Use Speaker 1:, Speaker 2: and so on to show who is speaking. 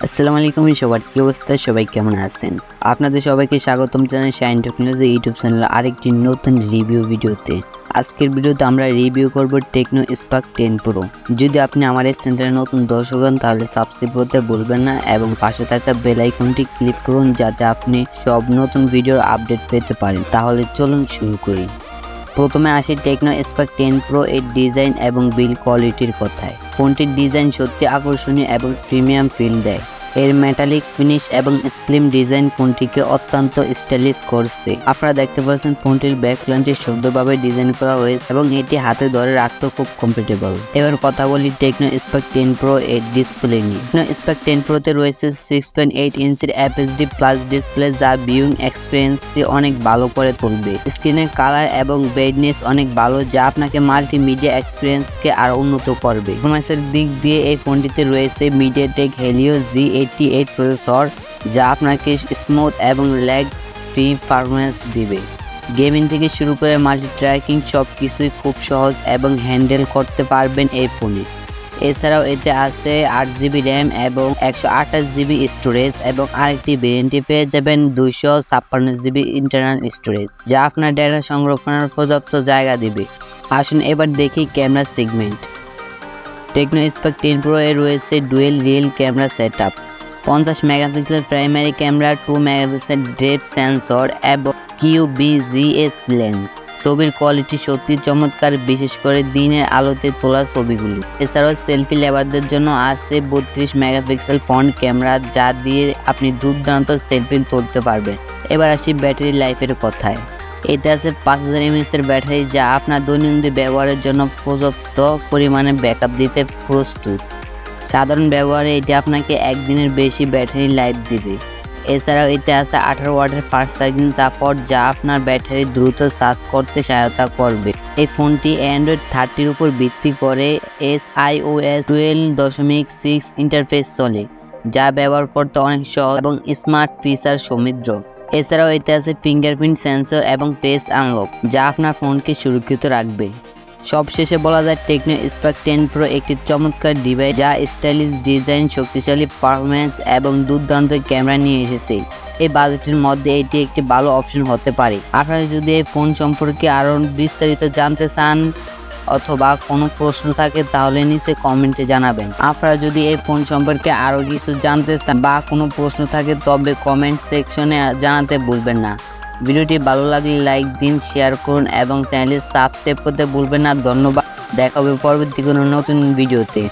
Speaker 1: আসসালামু আলাইকুম সবার কি অবস্থা, সবাই কেমন আছেন? আপনাদের সবাইকে স্বাগতম জানাই শাহিন টেকনোলজি ইউটিউব চ্যানেলে আরেকটি নতুন রিভিউ ভিডিওতে। আজকের ভিডিওতে আমরা রিভিউ করব টেকনো স্পার্ক 10 প্রো। যদি আপনি আমার এই চ্যানেলে নতুন দর্শক হন তাহলে সাবস্ক্রাইব করতে ভুলবেন না এবং পাশে থাকা বেল আইকনটি ক্লিক করুন যাতে আপনি সব নতুন ভিডিওর আপডেট পেতে পারেন। তাহলে চলুন শুরু করি। প্রথমে আসি টেকনো স্পার্ক 10 প্রো এর ডিজাইন এবং বিল্ড কোয়ালিটির কথায়। ফোনটির ডিজাইন সত্যি আকর্ষণীয় এবং প্রিমিয়াম ফিল দেয়। এর মেটালিক ফিনিশ এবং স্লিম ডিজাইন ফোনটিকে অত্যন্ত স্টাইলিশ করছে। আপনারা দেখতে পাচ্ছেন ফোনটির ব্যাকলাইনটি সুন্দরভাবে ডিজাইন করা হয়েছে এবং এটি হাতে ধরে রাখতে খুব কমফোর্টেবল। এবার কথা বলি টেকনো স্পার্ক 10 প্রো এর ডিসপ্লে নিয়ে। টেকনো স্পার্ক 10 প্রোতে রয়েছে 6.8 ইঞ্চির FHD প্লাস ডিসপ্লে, যা ভিউইং এক্সপিরিয়েন্সকে অনেক ভালো করে তুলবে। স্ক্রিনের কালার এবং ব্রাইটনেস অনেক ভালো, যা আপনাকে মাল্টিমিডিয়া এক্সপিরিয়েন্সকে আরো উন্নত করবে। পারফরম্যান্সের দিক দিয়ে এই ফোনটিতে রয়েছে মিডিয়াটেক হেলিও G88 প্রসেসর, যা আপনাকে স্মুথ এবং ল্যাগ ফ্রি পারফরম্যান্স দিবে। গেমিং থেকে শুরু করে মাল্টি ট্র্যাকিং সবকিছুই খুব সহজ এবং হ্যান্ডেল করতে পারবেন এই ফোনে। এছাড়াও এতে আছে 8GB র্যাম এবং 128GB স্টোরেজ এবং আরেকটি ভেরিয়েন্টে পেয়ে যাবেন 256GB ইন্টারনাল স্টোরেজ, যা আপনার ডেটা সংরক্ষণের পর্যাপ্ত জায়গা দিবে। আসুন এবার দেখি camera segment. Tecno Spark 10 Pro এ রয়েছে dual rear camera setup, 50 megapixel primary camera, 2 megapixel depth sensor এবং QBGS লেন্স। ছবির কোয়ালিটি সত্যি চমৎকার, বিশেষ করে দিনের আলোতে তোলা ছবিগুলো। এছাড়াও সেলফি লেভারদের জন্য আছে 32 মেগাপিক্সেল ফ্রন্ট ক্যামেরা, যা দিয়ে আপনি দুর্দান্ত সেলফি তুলতে পারবেন। এবার আসি ব্যাটারি লাইফের কথায়। এতে আছে 5000 mAh এর ব্যাটারি, যা আপনার দৈনন্দিন ব্যবহারের জন্য পর্যাপ্ত পরিমাণে ব্যাকআপ দিতে প্রস্তুত। সাধারণ ব্যবহারে এটি আপনাকে একদিনের বেশি ব্যাটারি লাইফ দিবে। এছাড়াও এতে আছে 18 ওয়াটের ফাস্ট চার্জিং সাপোর্ট, যা আপনার ব্যাটারি দ্রুত চার্জ করতে সহায়তা করবে। এই ফোনটি অ্যান্ড্রয়েড 30 উপর ভিত্তি করে iOS 12.6 ইন্টারফেস চলে, যা ব্যবহার করতে অনেক সহজ এবং স্মার্ট ফিচার সমৃদ্ধ। এছাড়াও এতে আছে ফিঙ্গারপ্রিন্ট সেন্সর এবং ফেস আনলক, যা আপনার ফোনকে সুরক্ষিত রাখবে। সবশেষে বলা যায় টেকনো স্পার্ক 10 প্রো একটি চমৎকার ডিভাইস, যা স্টাইলিশ ডিজাইন, শক্তিশালী পারফরম্যান্স এবং দুর্দান্ত ক্যামেরা নিয়ে এসেছে। এই বাজেটের মধ্যে এটি একটি ভালো অপশন হতে পারে। আপনারা যদি এই ফোন সম্পর্কে আরও বিস্তারিত জানতে চান অথবা কোনো প্রশ্ন থাকে তাহলে নিচে কমেন্টে জানাবেন। আপনারা যদি এই ফোন সম্পর্কে আরও কিছু জানতে চান বা কোনো প্রশ্ন থাকে তবে কমেন্ট সেকশনে জানাতে ভুলবেন না। ভিডিওটি ভালো লাগলে লাইক দিন, শেয়ার করুন এবং চ্যানেলটি সাবস্ক্রাইব করতে ভুলবেন না। ধন্যবাদ, দেখা হবে পরবর্তী কোনো নতুন ভিডিওতে।